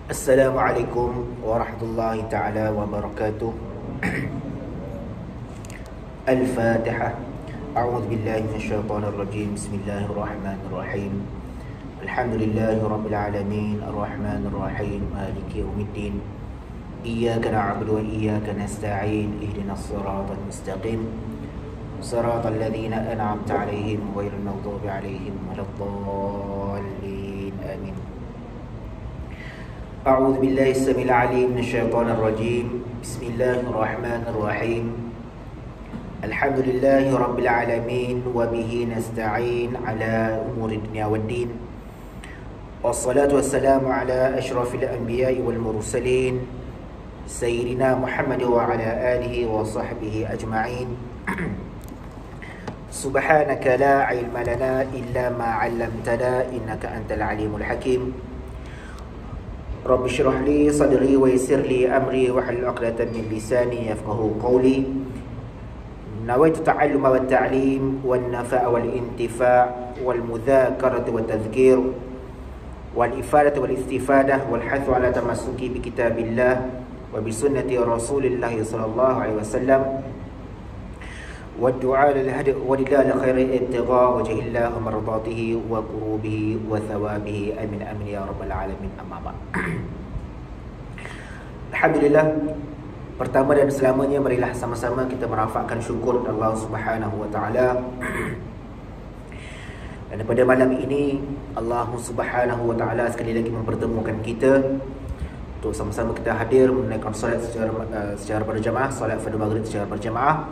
Assalamualaikum warahmatullahi ta'ala wabarakatuh. Al-Fatihah. A'udzu billahi minasyaitonir rajim. Bismillahirrahmanirrahim. Alhamdulillahi rabbil alamin, arrahmanir rahim, maliki yaumiddin. Iyyaka na'budu wa iyyaka nasta'in. Ihdinas siratal mustaqim. Siratal ladzina an'amta 'alaihim ghairil maghdubi 'alaihim waladdallin. Amin. أعوذ بالله السميع العليم من الشيطان الرجيم. بسم الله الرحمن الرحيم. الحمد لله رب العالمين وبه نستعين على أمور الدنيا والدين، والصلاة والسلام على أشرف الأنبياء والمرسلين سيدنا محمد وعلى آله وصحبه أجمعين. سبحانك لا علم لنا إلا ما علمتنا إنك أنت العليم الحكيم. رب اشرح لي صدري ويسر لي أمري واحلل عقدة من لساني يفقهوا قولي. نويت التعلم والتعليم والنفع والانتفاع والمذاكرة والتذكير والإفادة والاستفادة والحث على تمسك بكتاب الله وبسنة رسول الله صلى الله عليه وسلم والدعاء للهدى ولله لخير ابتغاء وجه الله ومرضاته وقربه وثوابه آمين آمين يا رب العالمين. أما بعد. Alhamdulillah, pertama dan selamanya marilah sama-sama kita merafakkan syukur kepada Allah Subhanahu wa taala. Dan pada malam ini Allah Subhanahu wa taala sekali lagi mempertemukan kita untuk sama-sama kita hadir menunaikan solat secara berjamaah, solat fardu maghrib secara berjamaah.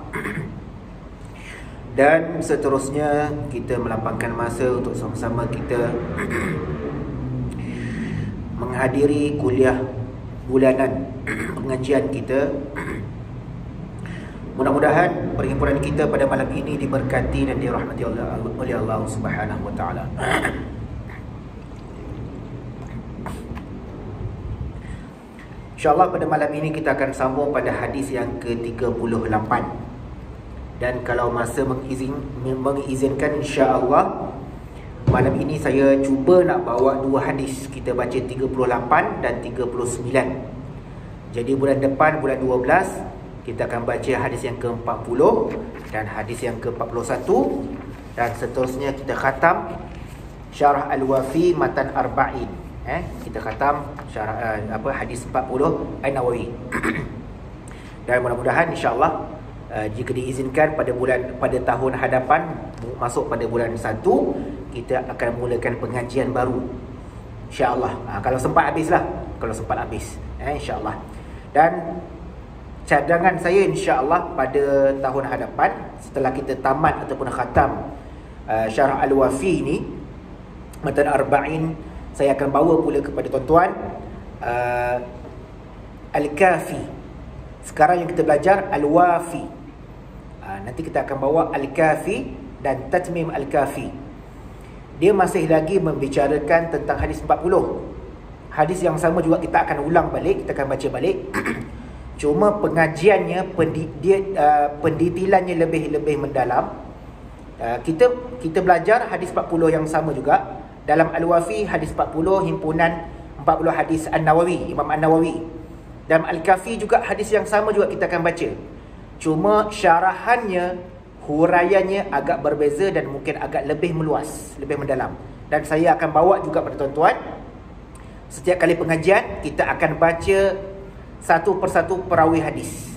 Dan seterusnya kita melapangkan masa untuk sama-sama kita menghadiri kuliah bulanan pengajian kita. Mudah-mudahan perhimpunan kita pada malam ini diberkati dan dirahmati oleh Allah Subhanahu wa taala. InsyaAllah pada malam ini kita akan sambung pada hadis yang ke-38. Dan kalau masa mengizinkan, insya-Allah malam ini saya cuba nak bawa dua hadis. Kita baca 38 dan 39. Jadi bulan depan, bulan 12, kita akan baca hadis yang ke-40 dan hadis yang ke-41. Dan seterusnya kita khatam Syarah Al-Wafi Matan Arba'in. Kita khatam syarah hadis 40 An-Nawawi. Dan mudah-mudahan insya-Allah jika diizinkan pada tahun hadapan, masuk pada bulan 1, kita akan mulakan pengajian baru, insya-Allah. Kalau sempat habislah, kalau sempat habis, insya-Allah. Dan cadangan saya insya-Allah pada tahun hadapan, setelah kita tamat ataupun khatam Syarah Al-Wafi ini, Matan Arba'in, saya akan bawa pula kepada tuan-tuan Al-Kafi. Sekarang yang kita belajar Al-Wafi. Nanti kita akan bawa Al-Kafi dan Tatmim Al-Kafi. Dia masih lagi membicarakan tentang hadis 40. Hadis yang sama juga kita akan ulang balik, kita akan baca balik. Cuma pengajiannya, pendetilannya lebih mendalam. Kita belajar hadis 40 yang sama juga. Dalam Al-Wafi hadis 40, himpunan 40 hadis An-Nawawi, Imam An-Nawawi. Dalam Al-Kafi juga hadis yang sama juga kita akan baca. Cuma syarahannya, huraiannya agak berbeza dan mungkin agak lebih meluas, lebih mendalam. Dan saya akan bawa juga pada tuan-tuan, setiap kali pengajian kita akan baca satu persatu perawi hadis.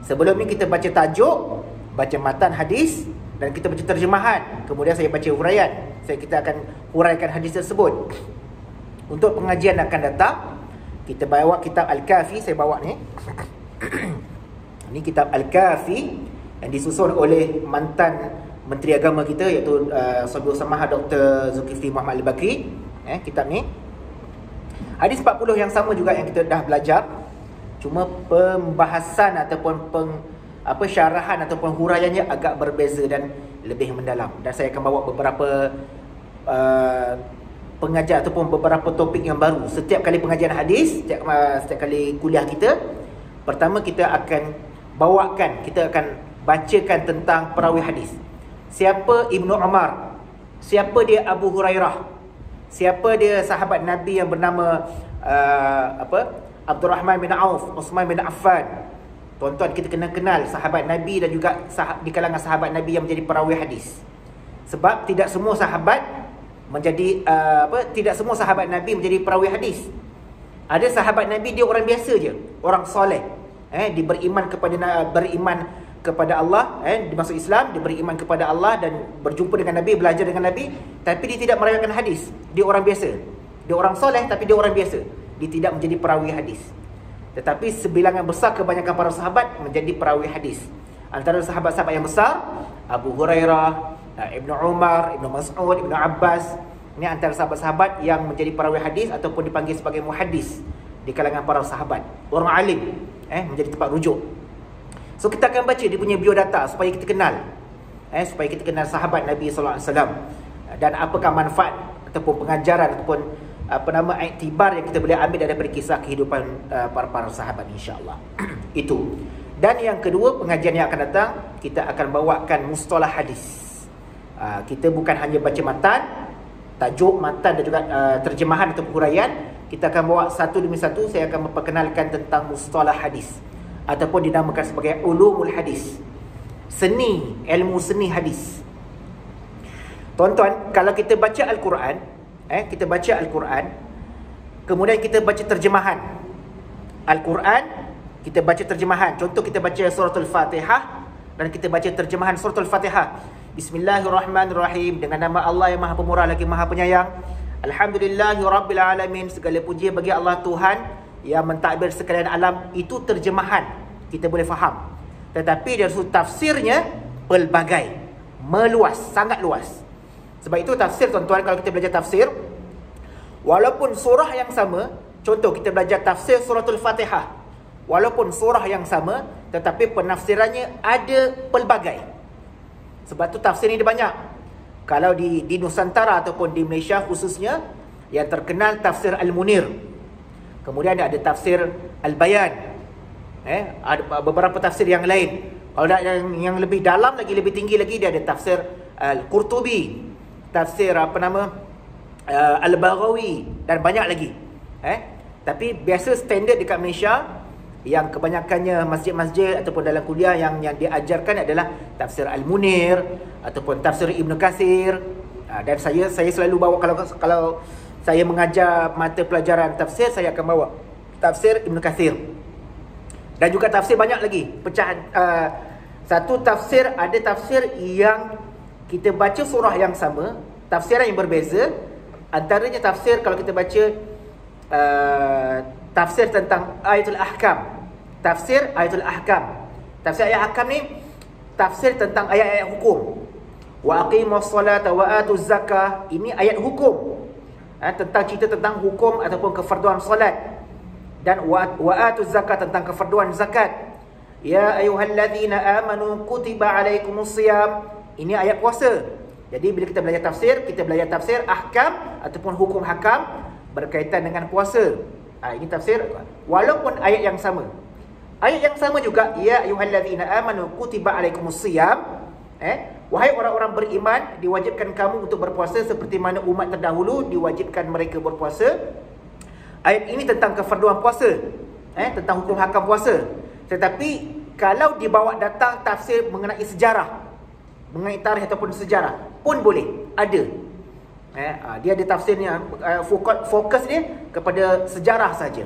Sebelum ni kita baca tajuk, baca matan hadis, dan kita baca terjemahan. Kemudian saya baca huraian. Kita akan huraikan hadis tersebut. Untuk pengajian akan datang, kita bawa kitab Al-Kafi. Saya bawa ni. Ini kitab Al-Kafi yang disusun oleh mantan Menteri Agama kita, iaitu Saudara Samaha Dr. Zulkifli Muhammad Al-Bakri. Kitab ni hadis 40 yang sama juga yang kita dah belajar. Cuma pembahasan ataupun syarahan ataupun huraiannya agak berbeza dan lebih mendalam. Dan saya akan bawa beberapa pengajar ataupun beberapa topik yang baru. Setiap kali pengajian hadis, setiap kali kuliah kita, pertama kita akan kita akan bacakan tentang perawi hadis. Siapa Ibnu Umar? Siapa dia Abu Hurairah? Siapa dia sahabat Nabi yang bernama Abdul Rahman bin Auf, Uthman bin Affan. Tuan-tuan, kita kena kenal sahabat Nabi dan juga di kalangan sahabat Nabi yang menjadi perawi hadis. Sebab tidak semua sahabat menjadi tidak semua sahabat Nabi menjadi perawi hadis. Ada sahabat Nabi dia orang biasa je, orang soleh. Dia beriman kepada Allah, dia masuk Islam, dia beriman kepada Allah dan berjumpa dengan Nabi, belajar dengan Nabi, tapi dia tidak meriwayatkan hadis. Dia orang biasa. Dia orang soleh tapi dia orang biasa. Dia tidak menjadi perawi hadis. Tetapi sebilangan besar kebanyakan para sahabat menjadi perawi hadis. Antara sahabat-sahabat yang besar, Abu Hurairah, Ibnu Umar, Ibnu Mas'ud, Ibnu Abbas. Ini antara sahabat-sahabat yang menjadi perawi hadis ataupun dipanggil sebagai muhaddis di kalangan para sahabat. Orang alim, menjadi tempat rujuk. So kita akan baca dia punya biodata supaya kita kenal. Supaya kita kenal sahabat Nabi sallallahu alaihi wasallam dan apakah manfaat ataupun pengajaran ataupun iktibar yang kita boleh ambil daripada kisah kehidupan para sahabat, insya-Allah. Itu. Dan yang kedua, pengajian yang akan datang kita akan bawakan mustalah hadis. Kita bukan hanya baca matan, tajuk, matan dan juga terjemahan atau huraian. Kita akan bawa satu demi satu. Saya akan memperkenalkan tentang mustalah hadis ataupun dinamakan sebagai ulumul hadis. Ilmu seni hadis. Tuan-tuan, kalau kita baca Al-Quran, kita baca Al-Quran, kemudian kita baca terjemahan Al-Quran, kita baca terjemahan. Contoh, kita baca suratul Fatihah dan kita baca terjemahan suratul Fatihah. Bismillahirrahmanirrahim. Dengan nama Allah yang Maha Pemurah lagi Maha Penyayang. Alhamdulillahirabbil alamin. Segala puji bagi Allah Tuhan yang mentadbir sekalian alam. Itu terjemahan, kita boleh faham. Tetapi dari sudut tafsirnya pelbagai, meluas, sangat luas. Sebab itu tafsir, tuan-tuan, kalau kita belajar tafsir, walaupun surah yang sama, contoh kita belajar tafsir suratul Fatihah, walaupun surah yang sama, tetapi penafsirannya ada pelbagai. Sebab tu tafsir ni dia banyak. Kalau di Nusantara ataupun di Malaysia khususnya, yang terkenal tafsir Al-Munir. Kemudian ada tafsir Al-Bayan. Ada beberapa tafsir yang lain. Kalau yang lebih dalam lagi, lebih tinggi lagi, dia ada tafsir Al-Qurtubi, tafsir Al-Baghawi dan banyak lagi. Tapi biasa standard dekat Malaysia yang kebanyakannya masjid-masjid ataupun dalam kuliah yang diajarkan adalah tafsir Al-Munir ataupun tafsir Ibn Kathir. Dan saya selalu bawa, kalau saya mengajar mata pelajaran tafsir, saya akan bawa tafsir Ibn Kathir. Dan juga tafsir banyak lagi pecahan. Satu tafsir, ada tafsir yang kita baca surah yang sama, tafsiran yang berbeza. Antaranya tafsir, kalau kita baca tafsir tentang Ayatul Ahkam. Tafsir Ayatul Ahkam. Tafsir ayat ahkam ni tafsir tentang ayat-ayat hukum. Wa aqimus solata wa atuz zakah. Ini ayat hukum. Tentang cerita tentang hukum ataupun kefarduan solat. Dan wa atuz zakah tentang kefarduan zakat. Ya ayyuhallazina amanu kutiba alaikumus shiyam. Ini ayat puasa. Jadi bila kita belajar tafsir, kita belajar tafsir ahkam ataupun hukum hakam berkaitan dengan puasa. Ini tafsir walaupun ayat yang sama. Ayat yang sama juga, ya ayyuhallazina amanu kutiba alaikumus shiyam. Wahai orang-orang beriman, diwajibkan kamu untuk berpuasa seperti mana umat terdahulu diwajibkan mereka berpuasa. Ayat ini tentang kefarduan puasa, tentang hukum hakam puasa. Tetapi kalau dibawa datang tafsir mengenai sejarah, mengenai tarikh ataupun sejarah pun boleh, ada. Dia ada tafsirnya, fokus dia kepada sejarah saja.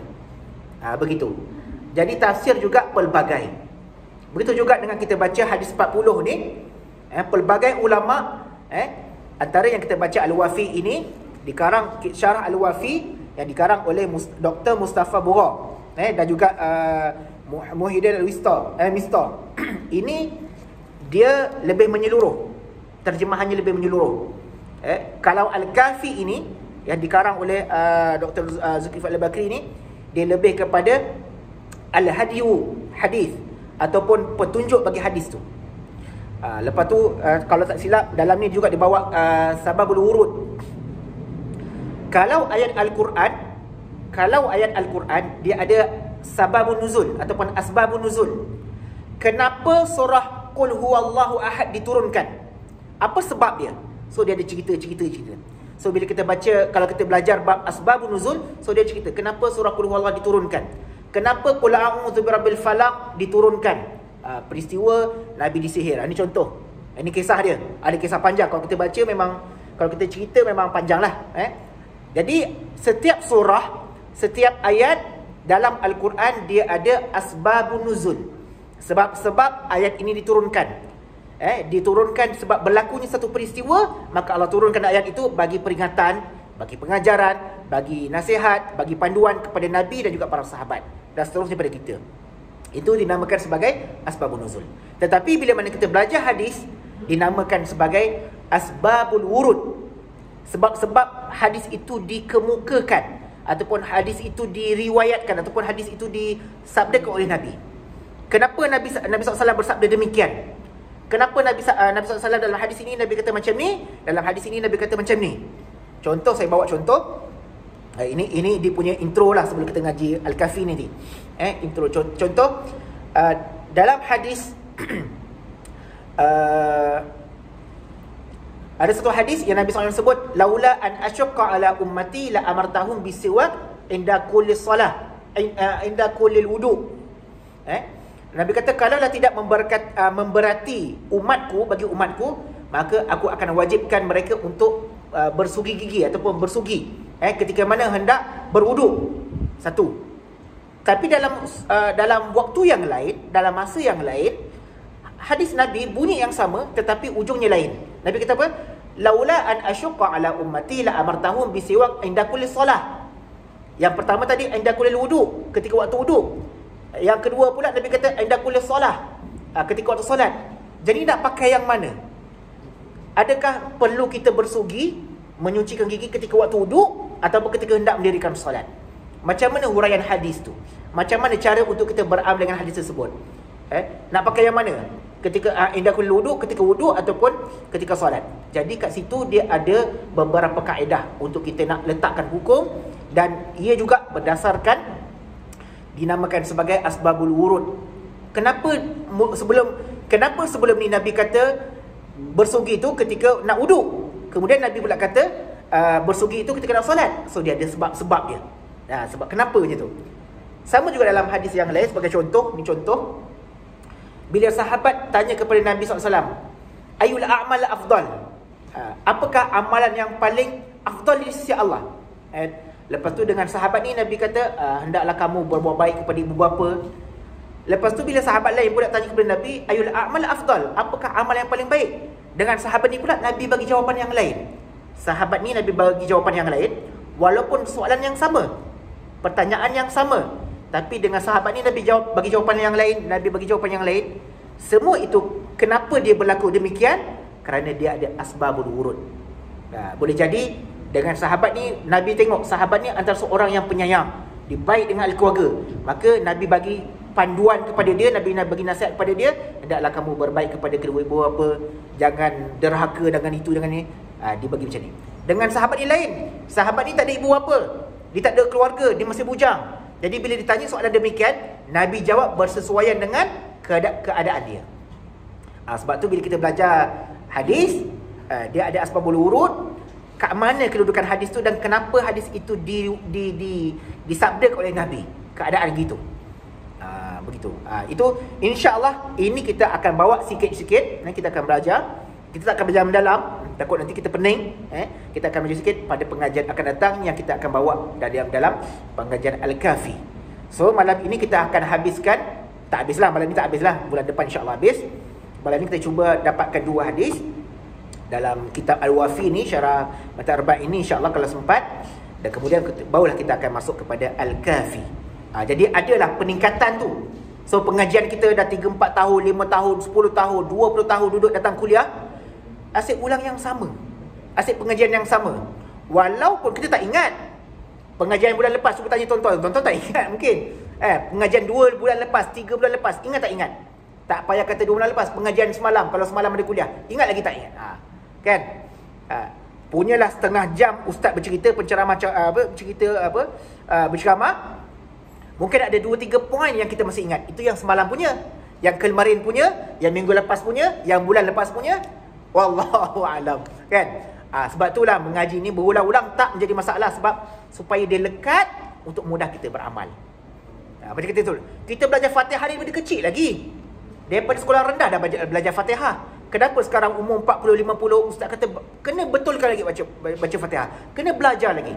Begitu. Jadi tafsir juga pelbagai. Begitu juga dengan kita baca hadis 40 ni, pelbagai ulama, antara yang kita baca Al-Wafi ini, dikarang syarah Al-Wafi yang dikarang oleh Dr. Mustafa Bura, dan juga Muhyiddin Al-Mistah. Ini dia lebih menyeluruh, terjemahannya lebih menyeluruh. Kalau Al-Kafi ini yang dikarang oleh Dr. Zulkifli Al-Bakri ini, dia lebih kepada Al-Hadiyu, hadis ataupun petunjuk bagi hadis tu. Lepas tu kalau tak silap dalam ni juga dibawa Sababul Wurud. Kalau ayat Al-Quran dia ada sababun nuzul ataupun asbabun nuzul. Kenapa surah Qul Huwallahu Ahad diturunkan? Apa sebab dia? So dia ada cerita. So bila kita baca, kalau kita belajar bab asbabun nuzul, so dia cerita kenapa surah Qul Huwallah diturunkan, kenapa Qul a'udzu birabbil falaq diturunkan. Peristiwa Nabi disihir. Ini contoh. Ini kisah dia. Ada kisah panjang. Kalau kita baca memang, kalau kita cerita memang panjang lah. Jadi setiap surah, setiap ayat dalam Al-Quran dia ada asbabun nuzul. Sebab ayat ini diturunkan. Diturunkan sebab berlakunya satu peristiwa, maka Allah turunkan ayat itu bagi peringatan, bagi pengajaran, bagi nasihat, bagi panduan kepada Nabi dan juga para sahabat dan seterusnya pada kita. Itu dinamakan sebagai asbabun nuzul. Tetapi bila mana kita belajar hadis, dinamakan sebagai asbabul wurud. Sebab-sebab hadis itu dikemukakan, ataupun hadis itu diriwayatkan, ataupun hadis itu disabdakan oleh Nabi. Kenapa Nabi SAW bersabda demikian? Kenapa Nabi SAW dalam hadis ini Nabi kata macam ni, dalam hadis ini Nabi kata macam ni? Contoh, saya bawa contoh. Ini dia punya intro lah sebelum kita ngaji Al-Kafi nanti. Intro. Contoh, dalam hadis ada satu hadis yang Nabi SAW sebut, laula an asyqa ala ummati la amartahum bisiwak inda kulli salah, inda kulli wudu. Nabi kata, kalaulah tidak memberati umatku, bagi umatku, maka aku akan wajibkan mereka untuk bersugi gigi ataupun bersugi ketika mana hendak berwuduk. Satu. Tapi dalam waktu yang lain, dalam masa yang lain, hadis Nabi bunyi yang sama tetapi ujungnya lain. Nabi kata apa? Laula an asyqa ala ummati la amartahum bisiwak inda kulli salah. Yang pertama tadi inda kulli wudu, ketika waktu wudu. Yang kedua pula Nabi kata inda kulli salah, ketika waktu solat. Jadi nak pakai yang mana? Adakah perlu kita bersugi, menyucikan gigi ketika waktu wudu ataupun ketika hendak mendirikan solat? Macam mana huraian hadis tu? Macam mana cara untuk kita beramal dengan hadis tersebut? Nak pakai yang mana? Ketika inda kulli wudu, ketika wudu ataupun ketika solat. Jadi kat situ dia ada beberapa kaedah untuk kita nak letakkan hukum, dan ia juga berdasarkan dinamakan sebagai asbabul wurud. Kenapa sebelum ni Nabi kata bersugi itu ketika nak wudu, kemudian Nabi pula kata bersugi itu ketika nak solat? So dia ada sebab dia. Sebab kenapa macam tu? Sama juga dalam hadis yang lain. Sebagai contoh, ni contoh, bila sahabat tanya kepada Nabi SAW, ayul a'mal afdal, apakah amalan yang paling afdal di sisi Allah? Lepas tu dengan sahabat ni Nabi kata, hendaklah kamu berbuat baik kepada ibu bapa. Lepas tu bila sahabat lain pula tanya kepada Nabi, ayul a'mal afdal, apakah amal yang paling baik? Dengan sahabat ni pula Nabi bagi jawapan yang lain. Sahabat ni Nabi bagi jawapan yang lain, walaupun soalan yang sama, pertanyaan yang sama, tapi dengan sahabat ni Nabi bagi jawapan yang lain, Nabi bagi jawapan yang lain. Semua itu kenapa dia berlaku demikian? Kerana dia ada asbabul wurud. Boleh jadi dengan sahabat ni, Nabi tengok sahabat ni antara seorang yang penyayang, dia baik dengan ahli keluarga, maka Nabi bagi panduan kepada dia, Nabi bagi nasihat kepada dia, hendaklah kamu berbaik kepada kedua ibu bapa, jangan derhaka dengan itu, dengan ni. Dia bagi macam ni. Dengan sahabat ni lain, sahabat ni tak ada ibu bapa, dia tak ada keluarga, dia masih bujang. Jadi bila ditanya soalan demikian, Nabi jawab bersesuaian dengan keadaan dia. Sebab tu bila kita belajar hadis, dia ada asbabul wurud, kat mana kedudukan hadis tu dan kenapa hadis itu disabdakan oleh Nabi, keadaan gitu. Begitu. Itu insya-Allah ini kita akan bawa sikit-sikit, kita akan belajar. Kita tak akan belajar mendalam, takut nanti kita pening. Kita akan belajar sikit pada pengajian akan datang yang kita akan bawa dalam pengajian Al-Kafi. So malam ini kita akan habiskan, tak habislah, malam ni tak habislah, bulan depan insya-Allah habis. Malam ni kita cuba dapatkan 2 hadis dalam kitab Al-Wafi ni, syarah Mata Arba'in ini insya-Allah kalau sempat, dan kemudian barulah kita akan masuk kepada Al-Kafi. Jadi adalah peningkatan tu. So pengajian kita dah 3-4 tahun, 5 tahun, 10 tahun, 20 tahun duduk datang kuliah, asyik ulang yang sama, asyik pengajian yang sama. Walaupun kita tak ingat pengajian bulan lepas, cuba tanya tuan-tuan tak ingat mungkin. Pengajian 2 bulan lepas, 3 bulan lepas, ingat tak ingat? Tak payah kata 2 bulan lepas, pengajian semalam, kalau semalam ada kuliah, ingat lagi tak ingat? Kan? Punyalah setengah jam ustaz bercerita, penceramah berceramah. Mungkin ada 2-3 poin yang kita masih ingat. Itu yang semalam punya, yang kemarin punya, yang minggu lepas punya, yang bulan lepas punya. Wallahu alam. Kan? Sebab itulah mengaji ni berulang-ulang tak menjadi masalah, sebab supaya dia lekat untuk mudah kita beramal. Macam kita tu, kita belajar Fatihah ni daripada kecil lagi. Daripada sekolah rendah dah belajar Fatihah. Kenapa sekarang umur 40-50 ustaz kata kena betulkan lagi baca Fatihah, kena belajar lagi?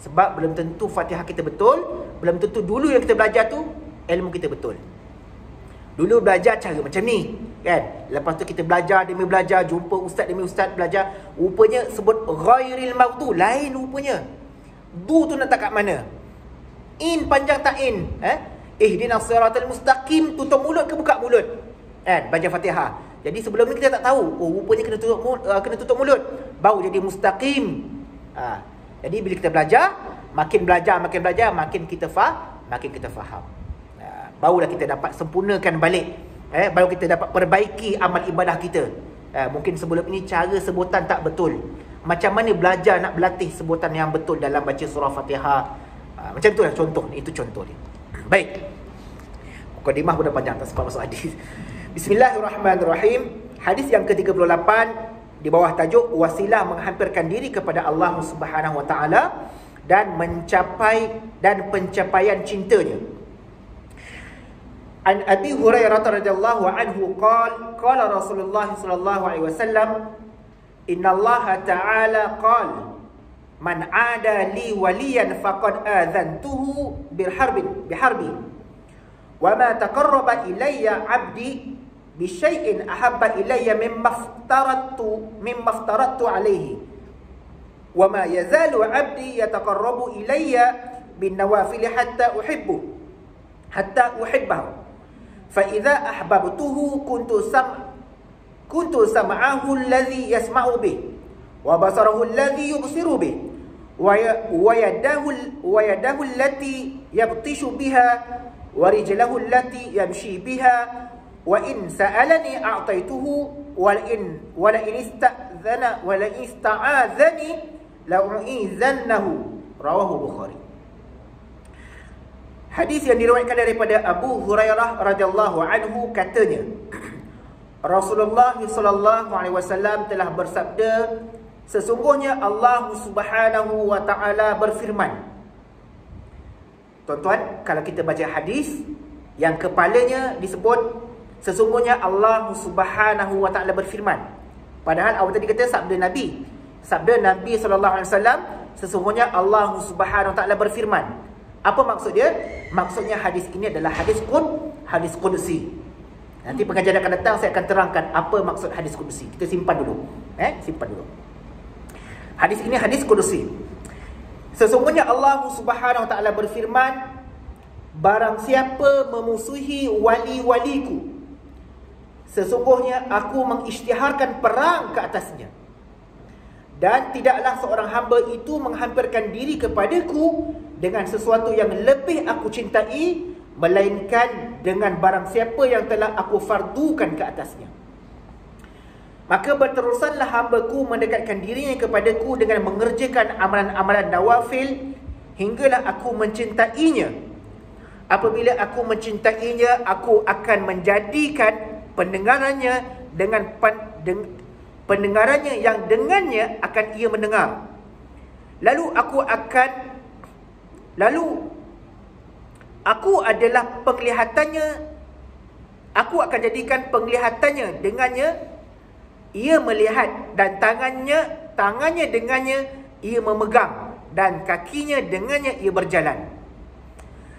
Sebab belum tentu Fatihah kita betul, belum tentu dulu yang kita belajar tu ilmu kita betul. Dulu belajar cara macam ni, kan? Lepas tu kita belajar demi belajar, jumpa ustaz demi ustaz belajar, rupanya sebut ghairil maghdu, lain rupanya. Du tu nak tak kat mana? In panjang tak in? Ihdinas siratal mustaqim, tutup mulut ke buka mulut? Kan? Baca Fatihah. Jadi sebelum ni kita tak tahu, rupanya kena tutup mulut baru jadi mustaqim. Jadi bila kita belajar, makin kita faham. Barulah kita dapat sempurnakan balik. Baru kita dapat perbaiki amal ibadah kita. Mungkin sebelum ini cara sebutan tak betul. Macam mana belajar nak berlatih sebutan yang betul dalam baca surah Fatihah. Macam itulah contoh. Itu contoh dia. Baik. Mukadimah pun dah panjang, tak sempat masuk hadis. Bismillahirrahmanirrahim. Hadis yang ke-38 di bawah tajuk wasilah menghampirkan diri kepada Allah Subhanahu wa taala dan pencapaian cintanya. An Abi Hurairah radhiyallahu anhu qala Rasulullah sallallahu alaihi wasallam, innallaha ta'ala qala man 'ada li waliyan faqad adhantuhu biharbi wa ma taqarraba ilayya 'abdi bi syai'in ahabba ilayya mimma aftaratu alayhi wa ma yazalu 'abdi yataqarrabu ilayya bin nawafil hatta uhibbahu fa idza ahbabtuhu kuntu sam'ahu alladhi yasma'u bih wa basarahu alladhi yubsiru bih wa yadahu allati yabtishu biha wa rijlahu allati yamshi biha wa in sa'alani a'taituhu wa la in ista'adhani la'u'izannahu, rawahu Bukhari. Hadis yang diriwayatkan daripada Abu Hurairah radhiyallahu anhu, katanya Rasulullah sallallahu alaihi wasallam telah bersabda, sesungguhnya Allah Subhanahu wa taala berfirman. Tuan-tuan, kalau kita baca hadis yang kepalanya disebut sesungguhnya Allah Subhanahu wa taala berfirman, padahal awal tadi kata sabda Nabi sallallahu alaihi wasallam, sesungguhnya Allah Subhanahu wa taala berfirman. Apa maksud dia? Maksudnya hadis ini adalah hadis qudsi. Nanti pengajian akan datang saya akan terangkan apa maksud hadis qudsi. Kita simpan dulu. Hadis ini hadis qudsi. Sesungguhnya Allah Subhanahu wa taala berfirman, barang siapa memusuhi wali-waliku, sesungguhnya aku mengisytiharkan perang ke atasnya. Dan tidaklah seorang hamba itu menghampirkan diri kepadaku dengan sesuatu yang lebih aku cintai, melainkan dengan barang siapa yang telah aku fardukan ke atasnya. Maka berterusanlah hambaku mendekatkan dirinya kepadaku dengan mengerjakan amalan-amalan nawafil hinggalah aku mencintainya. Apabila aku mencintainya, aku akan menjadikan pendengarannya pendengarannya yang dengannya akan ia mendengar. Lalu aku adalah penglihatannya, aku akan jadikan penglihatannya dengannya ia melihat, dan tangannya dengannya ia memegang, dan kakinya dengannya ia berjalan.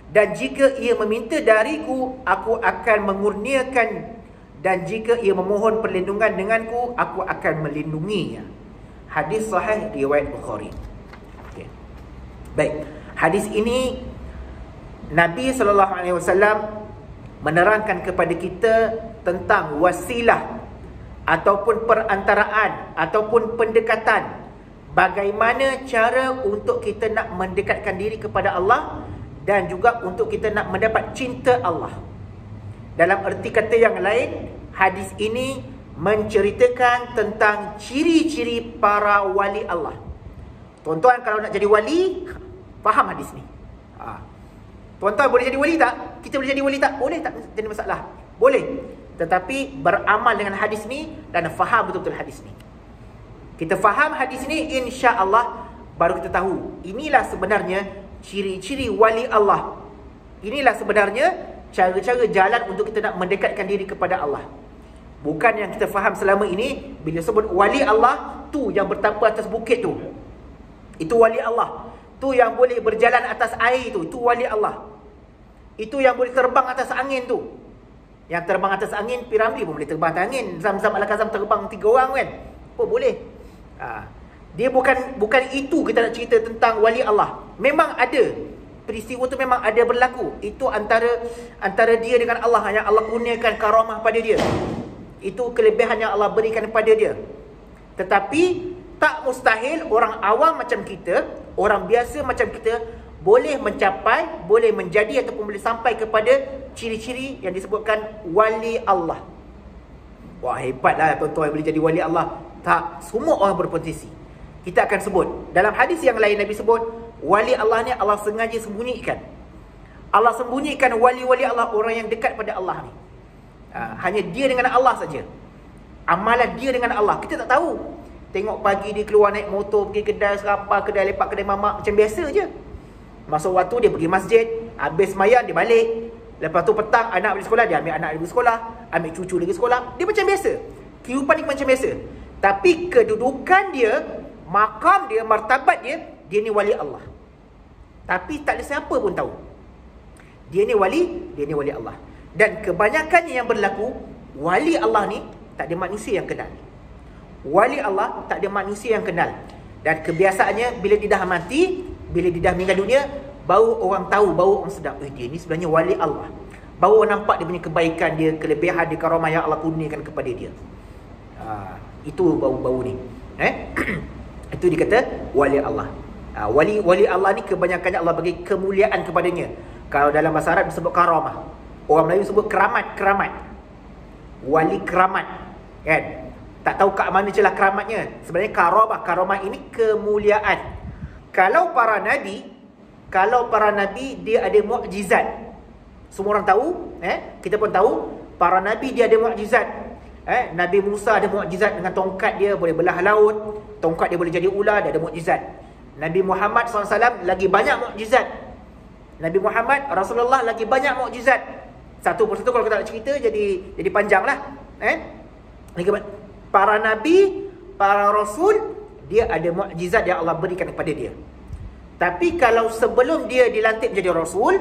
Dan jika ia meminta dariku, aku akan mengurniakan, dan jika ia memohon perlindungan denganku, aku akan melindunginya. Hadis sahih riwayat Bukhari. Okay. Baik, hadis ini Nabi SAW menerangkan kepada kita tentang wasilah ataupun perantaraan ataupun pendekatan, bagaimana cara untuk kita nak mendekatkan diri kepada Allah dan juga untuk kita nak mendapat cinta Allah. Dalam erti kata yang lain, hadis ini menceritakan tentang ciri-ciri para wali Allah. Tuan-tuan kalau nak jadi wali, faham hadis ni. Tuan-tuan boleh jadi wali tak? Kita boleh jadi wali tak? Boleh tak? Jadi masalah. Boleh. Tetapi beramal dengan hadis ni dan faham betul-betul hadis ni. Kita faham hadis ni, insya-Allah baru kita tahu inilah sebenarnya ciri-ciri wali Allah. Inilah sebenarnya cara-cara jalan untuk kita nak mendekatkan diri kepada Allah. Bukan yang kita faham selama ini, bila sebut wali Allah, tu yang bertapa atas bukit tu, itu wali Allah. Tu yang boleh berjalan atas air tu, itu wali Allah. Itu yang boleh terbang atas angin tu. Yang terbang atas angin, Piramli pun boleh terbang atas angin. Zam-Zam Al-Kazam terbang 3 orang kan, apa boleh. Dia bukan itu kita nak cerita tentang wali Allah. Memang ada peristiwa tu, memang ada berlaku. Itu antara dia dengan Allah, yang Allah kurniakan karamah pada dia. Itu kelebihan yang Allah berikan kepada dia. Tetapi tak mustahil orang awam macam kita, orang biasa macam kita, boleh mencapai, boleh menjadi ataupun boleh sampai kepada ciri-ciri yang disebutkan wali Allah. Wah, hebatlah tuan-tuan boleh jadi wali Allah. Tak, semua orang berpotensi. Kita akan sebut. Dalam hadis yang lain Nabi sebut, wali Allah ni Allah sengaja sembunyikan. Allah sembunyikan wali-wali Allah, orang yang dekat pada Allah ni. Hanya dia dengan Allah saja. Amalan dia dengan Allah, kita tak tahu. Tengok pagi dia keluar naik motor, pergi kedai serapa, kedai lepak, kedai mamak, macam biasa je. Masuk waktu dia pergi masjid, habis sembahyang dia balik. Lepas tu petang anak pergi sekolah, dia ambil anak dia pergi sekolah, ambil cucu lagi sekolah. Dia macam biasa. Kehidupan dia macam biasa. Tapi kedudukan dia, makam dia, martabat dia, dia ni wali Allah. Tapi tak ada siapa pun tahu dia ni wali Allah. Dan kebanyakannya yang berlaku, wali Allah ni tak ada manusia yang kenal. Wali Allah tak ada manusia yang kenal. Dan kebiasaannya bila dia dah mati, bila dia dah meninggal dunia, baru orang tahu, baru orang sedar, dia ni sebenarnya wali Allah. Baru orang nampak dia punya kebaikan dia, kelebihan dia, karamah yang Allah kurniakan kepada dia. Itu bau-bau ni. Itu dikata wali Allah. Wali Allah ni kebanyakannya Allah bagi kemuliaan kepadanya. Kalau dalam bahasa Arab disebut karamah. Orang Melayu sebut keramat. Wali keramat. Kan? Tak tahu kat mana celah keramatnya. Sebenarnya karamah ini kemuliaan. Kalau para nabi dia ada mukjizat. Semua orang tahu, kita pun tahu para nabi dia ada mukjizat. Nabi Musa ada mukjizat, dengan tongkat dia boleh belah laut, tongkat dia boleh jadi ular, dia ada mukjizat. Nabi Muhammad SAW lagi banyak mukjizat. Nabi Muhammad Rasulullah lagi banyak mukjizat. Satu persatu kalau kita nak cerita jadi panjang lah. Para nabi, para rasul, dia ada mukjizat yang Allah berikan kepada dia. Tapi kalau sebelum dia dilantik menjadi rasul,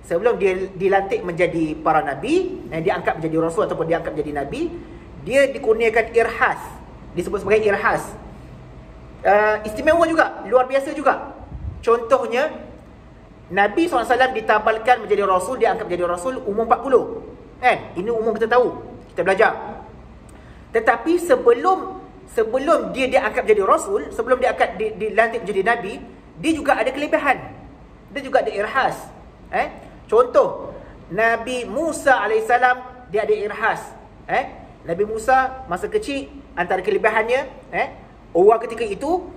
sebelum dia dilantik menjadi para nabi, diangkat menjadi rasul ataupun diangkat menjadi nabi, dia dikurniakan irhas. Disebut sebagai irhas. Istimewa juga, luar biasa juga. Contohnya, Nabi SAW ditabalkan menjadi rasul, diangkat menjadi rasul umur 40. Ini umur kita tahu, kita belajar. Tetapi sebelum dia diangkat menjadi rasul, sebelum dia dilantik menjadi nabi, dia juga ada kelebihan. Dia juga ada irhas. Contoh, Nabi Musa AS, dia ada irhas. Nabi Musa masa kecil, antara kelebihannya, orang ketika itu,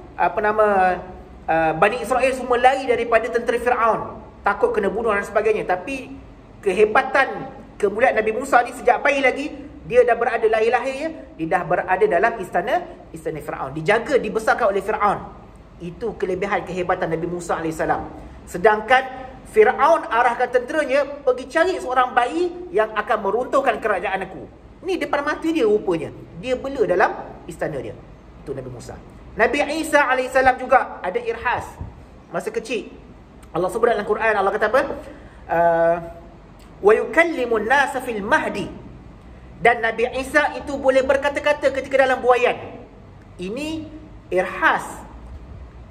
Bani Israel semua lari daripada tentera Fir'aun, takut kena bunuh dan sebagainya. Tapi kehebatan, kemuliaan Nabi Musa ni, sejak bayi lagi dia dah berada, lahir-lahir dia dah berada dalam istana Fir'aun, dijaga, dibesarkan oleh Fir'aun. Itu kelebihan, kehebatan Nabi Musa AS. Sedangkan Fir'aun arahkan tenteranya pergi cari seorang bayi yang akan meruntuhkan kerajaan aku. Ni depan mata dia rupanya, dia bela dalam istana dia. Itu Nabi Musa. Nabi Isa AS juga ada irhas masa kecil. Allah sebut dalam Quran, Allah kata apa? Wa yukallimun nasa fil mahdi. Dan Nabi Isa itu boleh berkata-kata ketika dalam buaian. Ini irhas.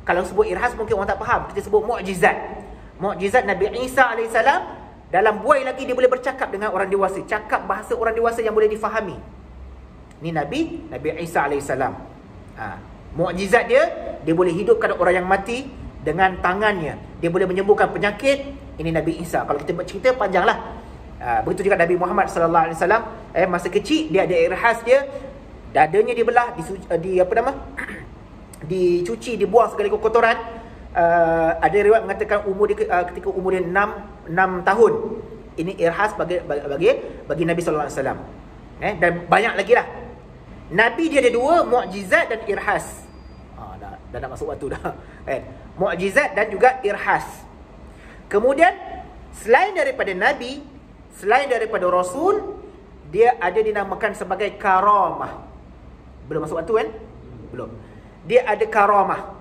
Kalau sebut irhas mungkin orang tak faham. Kita sebut mukjizat. Mukjizat Nabi Isa AS, dalam buai lagi dia boleh bercakap dengan orang dewasa, cakap bahasa orang dewasa yang boleh difahami. Ini Nabi Isa AS. Mukjizat dia boleh hidupkan orang yang mati dengan tangannya. Dia boleh menyembuhkan penyakit. Ini Nabi Isa. Kalau kita buat cerita panjanglah. Begitu juga Nabi Muhammad SAW. Masa kecil dia ada irhas dia, dadanya dibelah, dicuci, dibuang segala kotoran. Ada riwayat mengatakan umur dia, ketika umur dia 6 tahun. Ini irhas bagi Nabi SAW. Dan banyak lagi lah. Nabi dia ada dua, mukjizat dan irhas. dah nak masuk waktu dah. Kan? Mukjizat dan juga irhas. Kemudian selain daripada nabi, selain daripada rasul, dia ada dinamakan sebagai karamah. Belum masuk waktu kan? Belum. Dia ada karamah.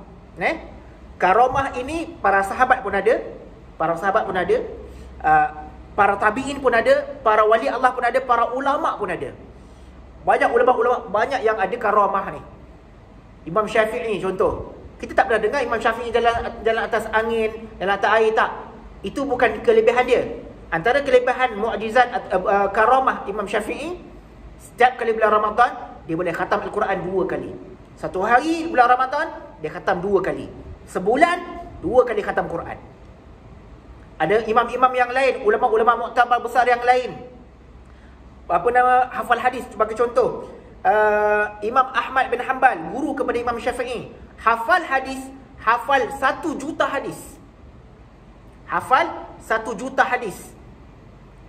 Karamah ini para sahabat pun ada, para sahabat pun ada, para tabi'in pun ada, para wali Allah pun ada, para ulama pun ada. Banyak ulama-ulama, banyak yang ada karamah ni. Imam Syafi'i contoh. Kita tak pernah dengar Imam Syafi'i jalan atas angin, jalan atas air, tak. Itu bukan kelebihan dia. Antara kelebihan mukjizat karamah Imam Syafi'i, setiap kali bulan Ramadan dia boleh khatam Al-Quran 2 kali. Satu hari bulan Ramadan dia khatam 2 kali. Sebulan 2 kali khatam Quran. Ada imam-imam yang lain, ulama-ulama muktabar besar yang lain, apa nama, hafal hadis. Sebagai contoh, Imam Ahmad bin Hanbal, guru kepada Imam Syafi'i, hafal hadis, hafal 1 juta hadis. Hafal 1 juta hadis.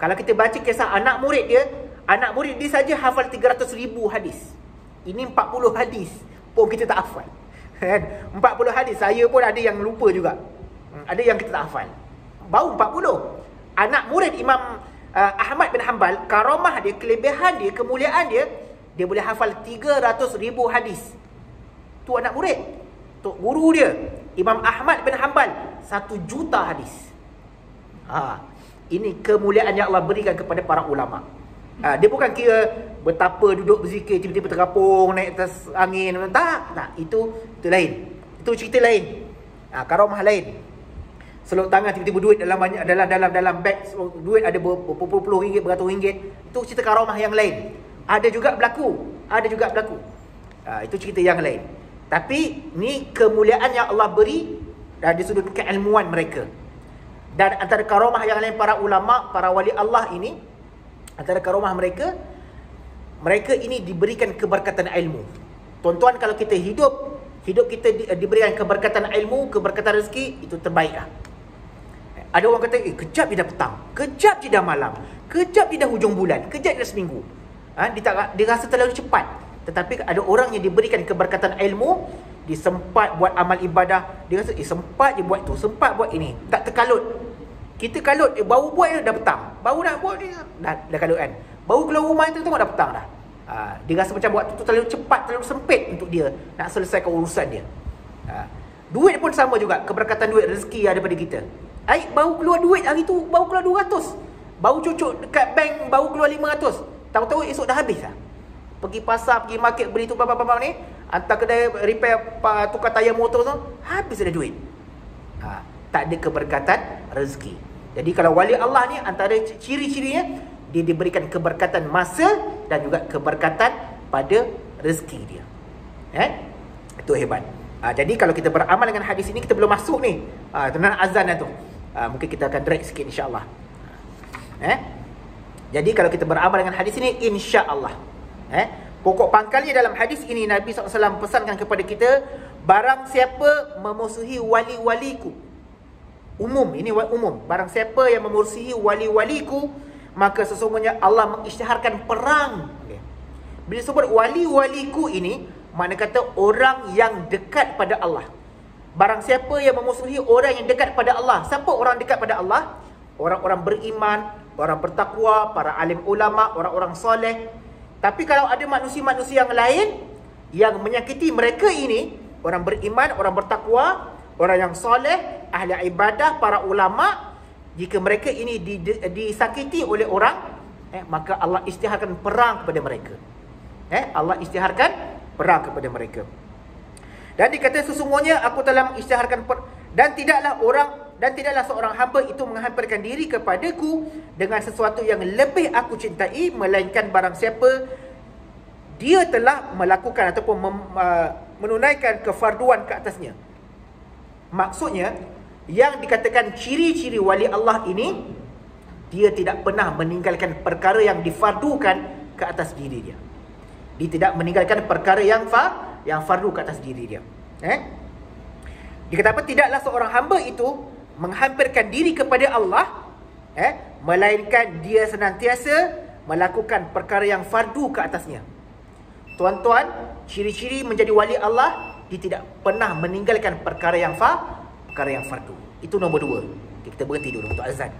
Kalau kita baca kisah anak murid dia saja hafal 300,000 hadis. Ini 40 hadis pun kita tak hafal. 40 hadis, saya pun ada yang lupa juga. Ada yang kita tak hafal. Baru 40. Anak murid Imam Ahmad bin Hanbal, karamah dia, kelebihan dia, kemuliaan dia, dia boleh hafal 300,000 hadis. Tu anak murid. Tu guru dia, Imam Ahmad bin Hanbal, 1 juta hadis. Ini kemuliaan yang Allah berikan kepada para ulama. Dia bukan kira betapa duduk berzikir tiba-tiba terapung naik atas angin. Tak, itu lain. Itu cerita lain. Karamah lain. Seluk tangan tiba-tiba duit dalam beg, duit ada berpuluh-puluh ringgit, beratus ringgit. Itu cerita karamah yang lain. Ada juga berlaku. Itu cerita yang lain. Tapi ni kemuliaan yang Allah beri dari sudut keilmuan mereka. Dan antara karamah yang lain para ulama, para wali Allah ini, antara karamah mereka ini diberikan keberkatan ilmu. Tuan-tuan, kalau kita hidup kita diberikan keberkatan ilmu, keberkatan rezeki, itu terbaik lah. Ada orang kata, kejap je dah petang, kejap je dah malam, kejap je dah hujung bulan, kejap je dah seminggu. Dia rasa terlalu cepat. Tetapi ada orang yang diberikan keberkatan ilmu, dia sempat buat amal ibadah, dia rasa sempat je buat tu, sempat buat ini, tak terkalut. Kita kalut, baru buat dah petang, baru nak buat ni dah kalut kan. Baru keluar rumah tu tengok dah petang dah. Dia rasa macam buat tu terlalu cepat, terlalu sempit untuk dia nak selesaikan urusan dia. Duit pun sama juga, keberkatan duit, rezeki ada pada kita. Baru keluar duit hari tu, baru keluar 200, baru cucuk dekat bank, baru keluar 500, tahu-tahu esok dah habis lah. Pergi pasar, pergi market, beli tu apa-apa ni, hantar kedai repair, tukar tayar motor tu, habis ada duit. Tak ada keberkatan rezeki. Jadi kalau wali Allah ni, antara ciri-cirinya, dia diberikan keberkatan masa dan juga keberkatan pada rezeki dia. Itu hebat. Jadi kalau kita beramal dengan hadis ini, kita belum masuk ni, tenang azan dah tu. Mungkin kita akan drag sikit insya-Allah. Jadi kalau kita beramal dengan hadis ini, insya-Allah. Pokok pangkalnya dalam hadis ini, Nabi SAW pesankan kepada kita, barang siapa memusuhi wali-waliku, umum, ini umum, barang siapa yang memusuhi wali-waliku, maka sesungguhnya Allah mengisytiharkan perang. Bila sebut wali-waliku ini, makna kata orang yang dekat pada Allah. Barang siapa yang memusuhi orang yang dekat pada Allah. Siapa orang dekat pada Allah? Orang-orang beriman, orang bertakwa, para alim ulama, orang-orang soleh. Tapi kalau ada manusia-manusia yang lain yang menyakiti mereka ini, orang beriman, orang bertakwa, orang yang soleh, ahli ibadah, para ulama, jika mereka ini disakiti oleh orang, maka Allah isytiharkan perang kepada mereka. Allah isytiharkan perang kepada mereka. Dan dikata sesungguhnya aku telah mengisytiharkan dan tidaklah seorang hamba itu menghamparkan diri kepadaku dengan sesuatu yang lebih aku cintai, melainkan barang siapa dia telah melakukan ataupun menunaikan kefarduan ke atasnya. Maksudnya, yang dikatakan ciri-ciri wali Allah ini, dia tidak pernah meninggalkan perkara yang difardukan ke atas diri dia. Dia tidak meninggalkan perkara yang fardu ke atas diri dia. Dia kata apa? Tidaklah seorang hamba itu menghampirkan diri kepada Allah, melainkan dia senantiasa melakukan perkara yang fardu ke atasnya. Tuan-tuan, ciri-ciri menjadi wali Allah, dia tidak pernah meninggalkan perkara yang fardu. Itu nombor 2. Kita berhenti dulu untuk azan.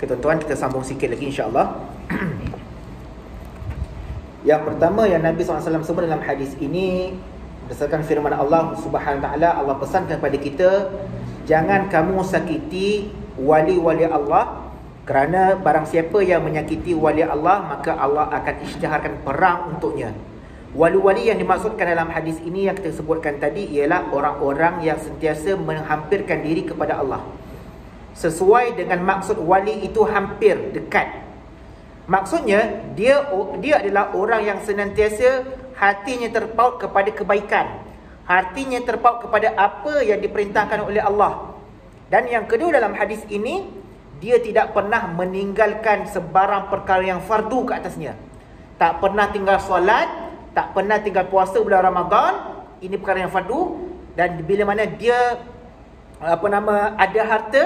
Tuan-tuan, kita sambung sikit lagi insya-Allah. Yang pertama yang Nabi SAW sebut dalam hadis ini, berdasarkan firman Allah Subhanahu Wa Taala, Allah pesankan kepada kita, jangan kamu sakiti wali-wali Allah, kerana barang siapa yang menyakiti wali Allah, maka Allah akan isytiharkan perang untuknya. Wali-wali yang dimaksudkan dalam hadis ini yang kita sebutkan tadi ialah orang-orang yang sentiasa menghampirkan diri kepada Allah. Sesuai dengan maksud wali itu hampir, dekat. Maksudnya dia adalah orang yang senantiasa hatinya terpaut kepada kebaikan, hatinya terpaut kepada apa yang diperintahkan oleh Allah. Dan yang kedua dalam hadis ini, dia tidak pernah meninggalkan sebarang perkara yang fardu ke atasnya. Tak pernah tinggal solat, tak pernah tinggal puasa bulan Ramadan. Ini perkara yang fardu. Dan bila mana dia ada harta,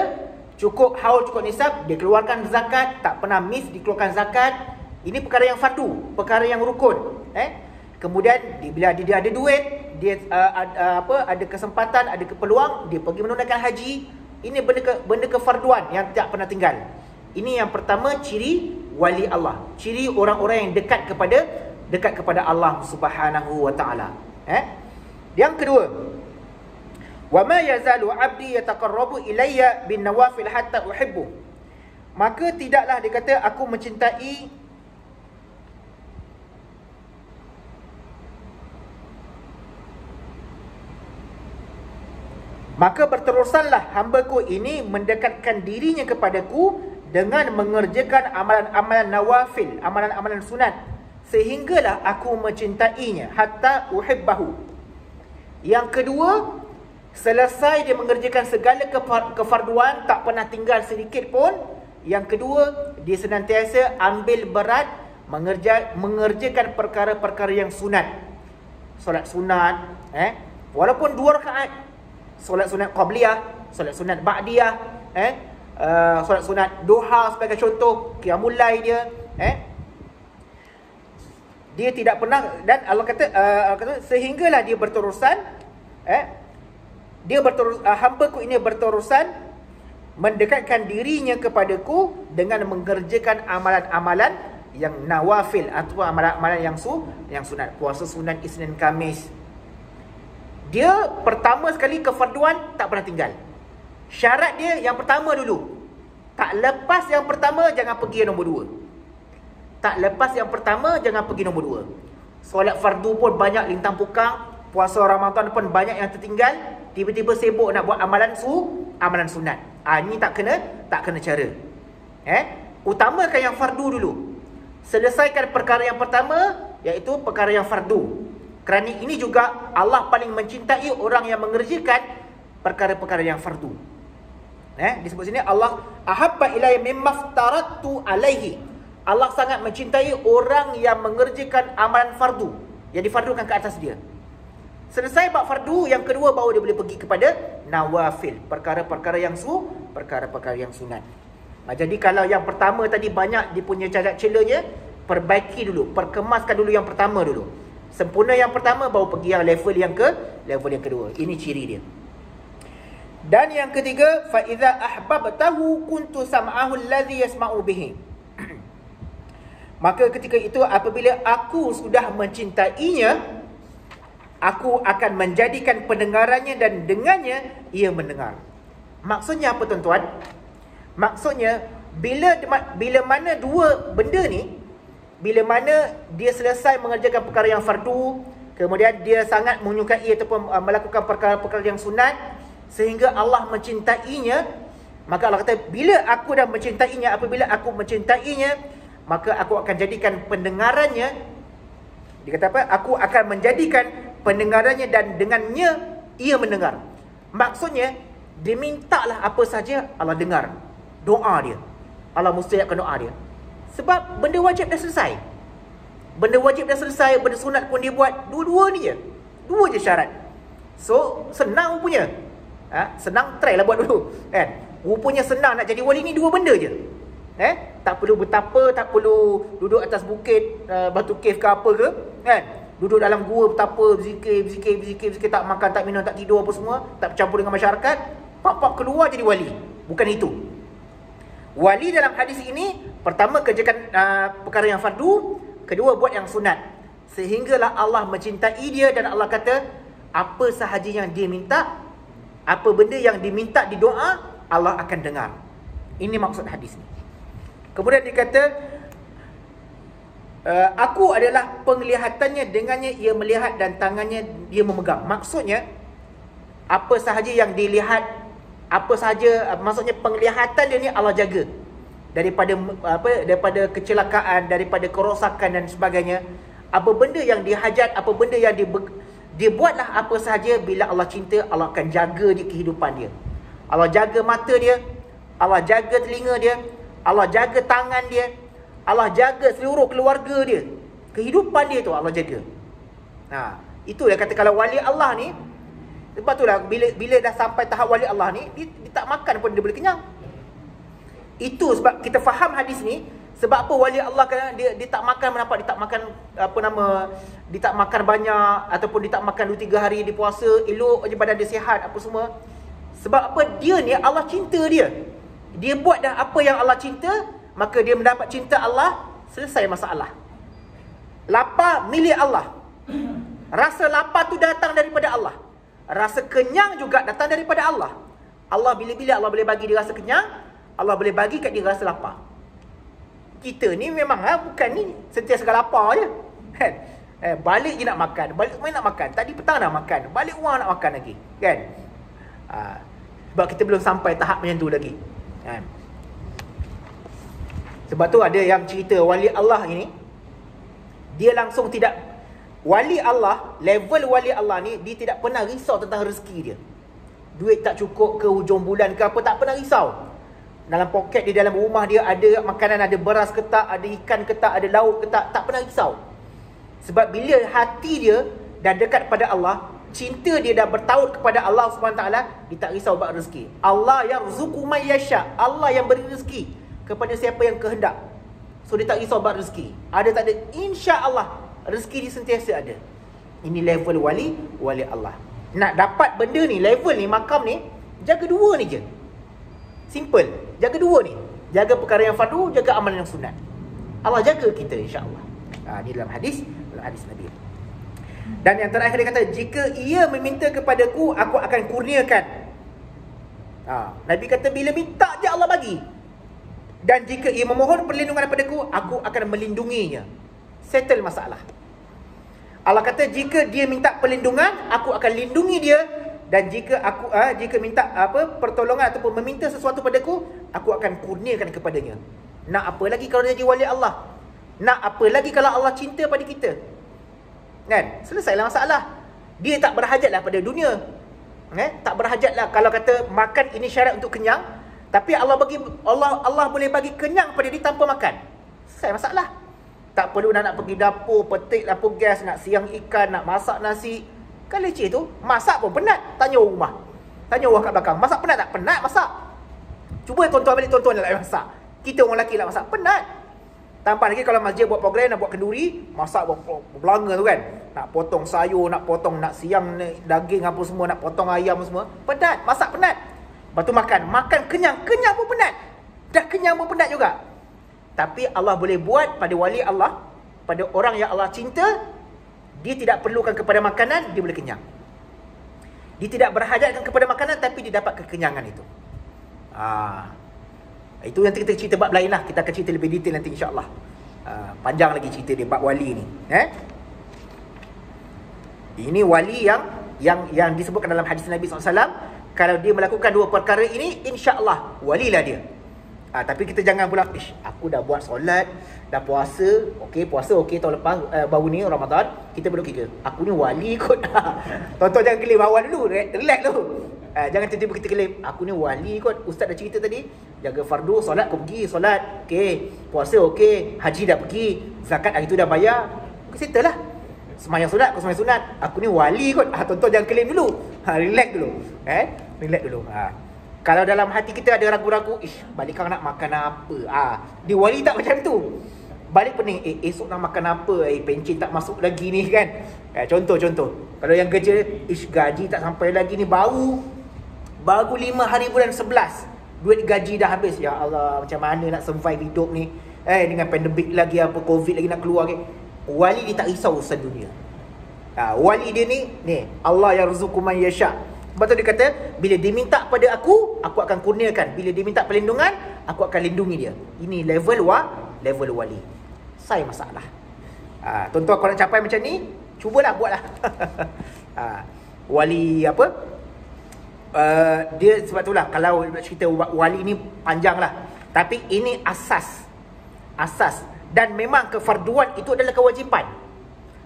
cukup haul, cukup nisab, dia keluarkan zakat, tak pernah miss dikeluarkan zakat. Ini perkara yang fardu, perkara yang rukun. Kemudian bila dia ada duit, dia ada kesempatan, ada peluang, dia pergi menunaikan haji. Ini benda kefarduan yang tak pernah tinggal. Ini yang pertama, ciri wali Allah, ciri orang-orang yang dekat kepada Allah Subhanahu Wa Taala. Yang kedua, wa ma yazalu 'abdi yataqarrabu ilayya bin nawafil hatta uhibbu. Maka tidaklah dia kata aku mencintai maka berterusanlah hamba-Ku ini mendekatkan dirinya kepadaku dengan mengerjakan amalan-amalan nawafil, amalan-amalan sunat, sehinggalah aku mencintainya hatta uhibbahu. Yang kedua, selesai dia mengerjakan segala kefarduan, tak pernah tinggal sedikit pun. Yang kedua, dia senantiasa ambil berat mengerjakan perkara-perkara yang sunat. solat sunat, walaupun 2 rakaat, solat sunat qabliyah, solat sunat ba'diyah, solat sunat duha sebagai contoh, qiyamul lail dia, dia tidak pernah, dan Allah kata sehinggalah dia berterusan, hamba-Ku ini berterusan mendekatkan dirinya kepadaku dengan mengerjakan amalan-amalan yang nawafil atau amalan-amalan yang sunat, puasa sunat Isnin Khamis. Dia pertama sekali kefarduan tak pernah tinggal. Syarat dia yang pertama dulu. Tak lepas yang pertama jangan pergi yang nombor 2. Tak lepas yang pertama jangan pergi nombor 2. Solat fardu pun banyak lintang pukang, puasa Ramadan pun banyak yang tertinggal, tiba-tiba sibuk nak buat amalan sunat. Ini tak kena cara. Utamakan yang fardu dulu. Selesaikan perkara yang pertama, iaitu perkara yang fardu. Kerana ini juga Allah paling mencintai orang yang mengerjakan perkara-perkara yang fardu. Disebut sini Allah ahabba ilayya mimma aftaratu alaihi. Allah sangat mencintai orang yang mengerjakan amalan fardu yang difardukan ke atas dia. Selesai bab fardu, yang kedua baru dia boleh pergi kepada nawafil, perkara-perkara yang sunat. Jadi kalau yang pertama tadi banyak dia punya cacat celanya, perbaiki dulu, perkemaskan dulu yang pertama dulu. Sempurna yang pertama baru pergi yang level yang kedua. Ini ciri dia. Dan yang ketiga, fa iza ahbabtahu kuntu sam'ahu allazi yasma'u bihi. Maka ketika itu apabila aku sudah mencintainya, aku akan menjadikan pendengarannya dan dengannya ia mendengar. Maksudnya apa tuan-tuan? Maksudnya bila mana dua benda ni, bila mana dia selesai mengerjakan perkara yang fardu, kemudian dia sangat menyukai ataupun melakukan perkara-perkara yang sunat sehingga Allah mencintainya, maka Allah kata bila aku dah mencintainya, apabila aku mencintainya, maka aku akan jadikan pendengarannya, dia kata apa? Aku akan menjadikan pendengarannya dan dengannya ia mendengar. Maksudnya dimintalah apa saja Allah dengar doa dia. Allah mustajabkan doa dia. Sebab benda wajib dah selesai. Benda wajib dah selesai, benda sunat pun dia buat. Dua-dua ni je. Dua je syarat. So senang rupanya. Senang, try lah buat dulu. Rupanya senang nak jadi wali ni dua benda je. Tak perlu bertapa, tak perlu duduk atas bukit, batu cave ke apa ke, duduk dalam gua bertapa, berzikir, tak makan, tak minum, tak tidur apa semua, tak bercampur dengan masyarakat, pak keluar jadi wali. Bukan itu. Wali dalam hadis ini, pertama kerjakan perkara yang fardu, kedua buat yang sunat. Sehinggalah Allah mencintai dia dan Allah kata, apa sahaja yang dia minta, apa benda yang diminta di doa, Allah akan dengar. Ini maksud hadis ni. Kemudian dia kata, aku adalah penglihatannya, dengannya ia melihat dan tangannya dia memegang. Maksudnya apa sahaja yang dilihat, apa sahaja, maksudnya penglihatan dia ni Allah jaga daripada kecelakaan, daripada kerosakan dan sebagainya. Apa benda yang dihajat, apa benda yang dia buatlah apa sahaja, bila Allah cinta, Allah akan jaga di kehidupan dia. Allah jaga mata dia, Allah jaga telinga dia, Allah jaga tangan dia, Allah jaga seluruh keluarga dia. Kehidupan dia tu Allah jaga. Itu yang kata kalau wali Allah ni, sebab itulah bila dah sampai tahap wali Allah ni, dia tak makan pun dia boleh kenyang. Itu sebab kita faham hadis ni. Sebab apa wali Allah kan dia tak makan, kenapa dia tak makan dia tak makan banyak ataupun dia tak makan 2-3 hari dia puasa, elok je badan dia sihat apa semua. Sebab apa? Dia ni Allah cinta dia. Dia buat dah apa yang Allah cinta, maka dia mendapat cinta Allah, selesai masalah. Lapar milik Allah. Rasa lapar tu datang daripada Allah. Rasa kenyang juga datang daripada Allah. Allah bila-bila Allah boleh bagi dia rasa kenyang, Allah boleh bagi kat dia rasa lapar. Kita ni memang bukan ni sentiasa lapar je. Kan? Balik je nak makan, balik main nak makan. Tadi petang nak makan, balik rumah nak makan lagi. Kan? Sebab kita belum sampai tahap macam tu lagi. Sebab tu ada yang cerita wali Allah ini, dia langsung tidak, wali Allah, level wali Allah ni, dia tidak pernah risau tentang rezeki dia. Duit tak cukup ke hujung bulan ke apa, tak pernah risau. Dalam poket dia, dalam rumah dia ada makanan, ada beras ke tak, ada ikan ke tak, ada lauk ke tak, tak pernah risau. Sebab bila hati dia dan dekat pada Allah, cinta dia dah bertaut kepada Allah SWT, dia tak risau bab rezeki. Allah yarzuqu man yasha, Allah yang beri rezeki kepada siapa yang kehendak. So dia tak risau bab rezeki. Ada tak ada, insya-Allah rezeki dia sentiasa ada. Ini level wali Allah. Nak dapat benda ni, level ni, makam ni, jaga dua ni je. Simple. Jaga dua ni. Jaga perkara yang fardu, jaga amalan yang sunat. Allah jaga kita insya-Allah. Ini dalam hadis Nabi. Dan yang terakhir dia kata, jika ia meminta kepadaku, aku akan kurniakan. Nabi kata, bila minta je Allah bagi. Dan jika ia memohon perlindungan kepadaku, aku akan melindunginya. Settle masalah. Allah kata, jika dia minta perlindungan, aku akan lindungi dia. Dan jika jika minta pertolongan ataupun meminta sesuatu padaku, aku akan kurniakan kepadanya. Nak apa lagi kalau dia jadi wali Allah? Nak apa lagi kalau Allah cinta pada kita? Kan? Selesailah masalah. Dia tak berhajatlah pada dunia. Tak berhajatlah kalau kata makan ini syarat untuk kenyang, tapi Allah boleh bagi kenyang pada dia tanpa makan. Selesai masalah. Tak perlu nak pergi dapur, petik dapur gas, nak siang ikan, nak masak nasi. Kan leceh tu. Masak pun penat. Tanya orang rumah. Tanya orang kat belakang. Masak penat tak? Penat masak. Cuba tuan-tuan balik, tuan-tuan nak masak. Kita orang lelaki nak masak. Penat. Tambah lagi kalau masjid buat program, nak buat kenduri, masak berbelanga tu kan. Nak potong sayur, nak potong, nak siang daging apa semua, nak potong ayam semua. Penat. Masak penat. Lepas tu makan. Makan kenyang. Kenyang pun penat. Dah kenyang pun penat juga. Tapi Allah boleh buat pada wali Allah, pada orang yang Allah cinta, dia tidak perlukan kepada makanan, dia boleh kenyang. Dia tidak berhajatkan kepada makanan, tapi dia dapat kekenyangan itu. Itu nanti kita cerita bab lain lah. Kita akan cerita lebih detail nanti insya-Allah. Panjang lagi cerita dia bab wali ni. Ini wali yang disebutkan dalam hadis Nabi SAW. Kalau dia melakukan dua perkara ini, insya-Allah walilah dia. Tapi kita jangan pula, aku dah buat solat, dah puasa, puasa tahun lepas, baru ni Ramadan, kita belum kira, aku ni wali kot. Tonton jangan klaim awal dulu, relax dulu. Jangan tiba-tiba kita klaim, aku ni wali kot. Ustaz dah cerita tadi, jaga fardu, solat kau pergi, solat, puasa haji dah pergi, zakat hari tu dah bayar, settle lah. Semayang sunat, aku semayang sunat, aku ni wali kot. Tonton jangan klaim dulu, relax dulu. Relax dulu. Kalau dalam hati kita ada ragu-ragu, balik kau nak makan apa? Dia wali tak macam tu. Balik pening, esok nak makan apa? Pencen tak masuk lagi ni kan. Contoh. Kalau yang kerja, gaji tak sampai lagi ni, baru 5 hari bulan 11. Duit gaji dah habis. Ya Allah, macam mana nak survive hidup ni? Dengan pandemik lagi, apa COVID lagi nak keluar ke. Wali dia tak risau urusan dunia. Wali dia ni Allah yarzuqu man yasha. Sebab tu dia kata, bila dia minta pada aku akan kurniakan. Bila dia minta perlindungan, aku akan lindungi dia. Ini level wali. Saya masalah. Tuan-tuan kalau nak capai macam ni, cubalah buatlah. Wali apa? Dia sebab itulah kalau nak cerita wali ni panjang lah. Tapi ini asas. Dan memang kefarduan itu adalah kewajipan.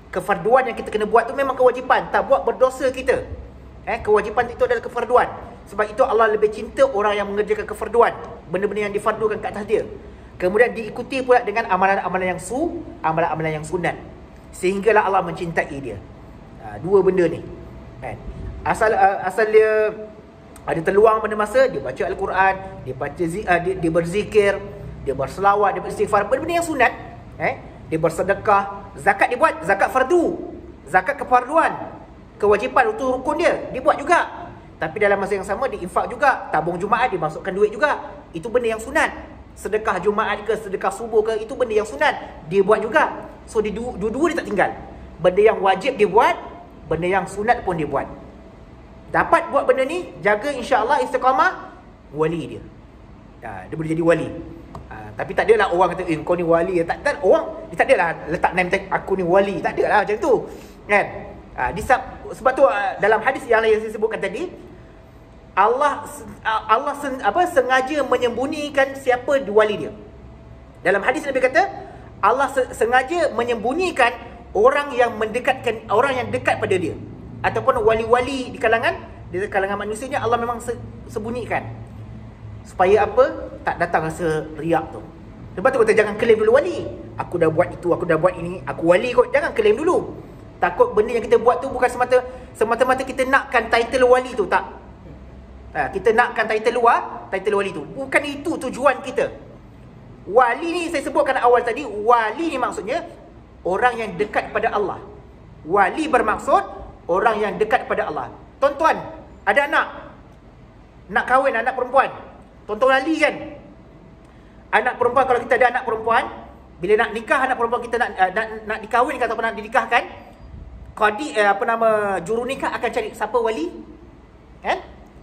Kefarduan yang kita kena buat tu memang kewajipan. Tak buat berdosa kita. Kewajipan itu adalah kefarduan. Sebab itu Allah lebih cinta orang yang mengerjakan kefarduan, benda-benda yang difardukan ke atas dia. Kemudian diikuti pula dengan amalan-amalan yang sunat. Sehinggalah Allah mencintai dia. Dua benda ni. Asal dia ada terluang pada masa, dia baca Al-Quran, dia berzikir, dia berselawat, dia beristighfar, benda-benda yang sunat. Dia bersedekah, zakat dia buat, zakat fardu, zakat kefarduan. Kewajipan untuk rukun dia buat juga. Tapi dalam masa yang sama dia infak juga. Tabung Jumaat dia masukkan duit juga. Itu benda yang sunat. Sedekah Jumaat ke, sedekah subuh ke, itu benda yang sunat. Dia buat juga. So dua-dua dia tak tinggal. Benda yang wajib dia buat, benda yang sunat pun dia buat. Dapat buat benda ni, jaga insya-Allah istiqamah, wali dia. Dia boleh jadi wali. Tapi tak adalah orang kata, kau ni wali. Tak orang, dia tak adalah letak name tag aku ni wali. Tak adalah macam tu. Kan? Sebab tu dalam hadis yang lain saya sebutkan tadi, Allah sengaja menyembunyikan siapa wali dia. Dalam hadis Nabi kata, Allah sengaja menyembunyikan orang yang mendekatkan, orang yang dekat pada dia, ataupun wali-wali di kalangan manusianya Allah memang sembunyikan. Supaya apa? Tak datang rasa riak tu. Sebab tu kata jangan klaim dulu wali. Aku dah buat itu, aku dah buat ini, aku wali kot. Jangan klaim dulu. Takut benda yang kita buat tu bukan semata-mata kita nakkan title wali tu, tak. Kita nakkan title wali tu. Bukan itu tujuan kita. Wali ni saya sebutkan awal tadi, wali ni maksudnya orang yang dekat pada Allah. Wali bermaksud orang yang dekat pada Allah. Tuan-tuan, ada anak, nak kahwin anak perempuan. Tuan-tuan wali kan? Anak perempuan, kalau kita ada anak perempuan, bila nak nikah anak perempuan kita nak dikahwinkan ataupun nak dinikahkan, juru nikah akan cari siapa wali? Kan?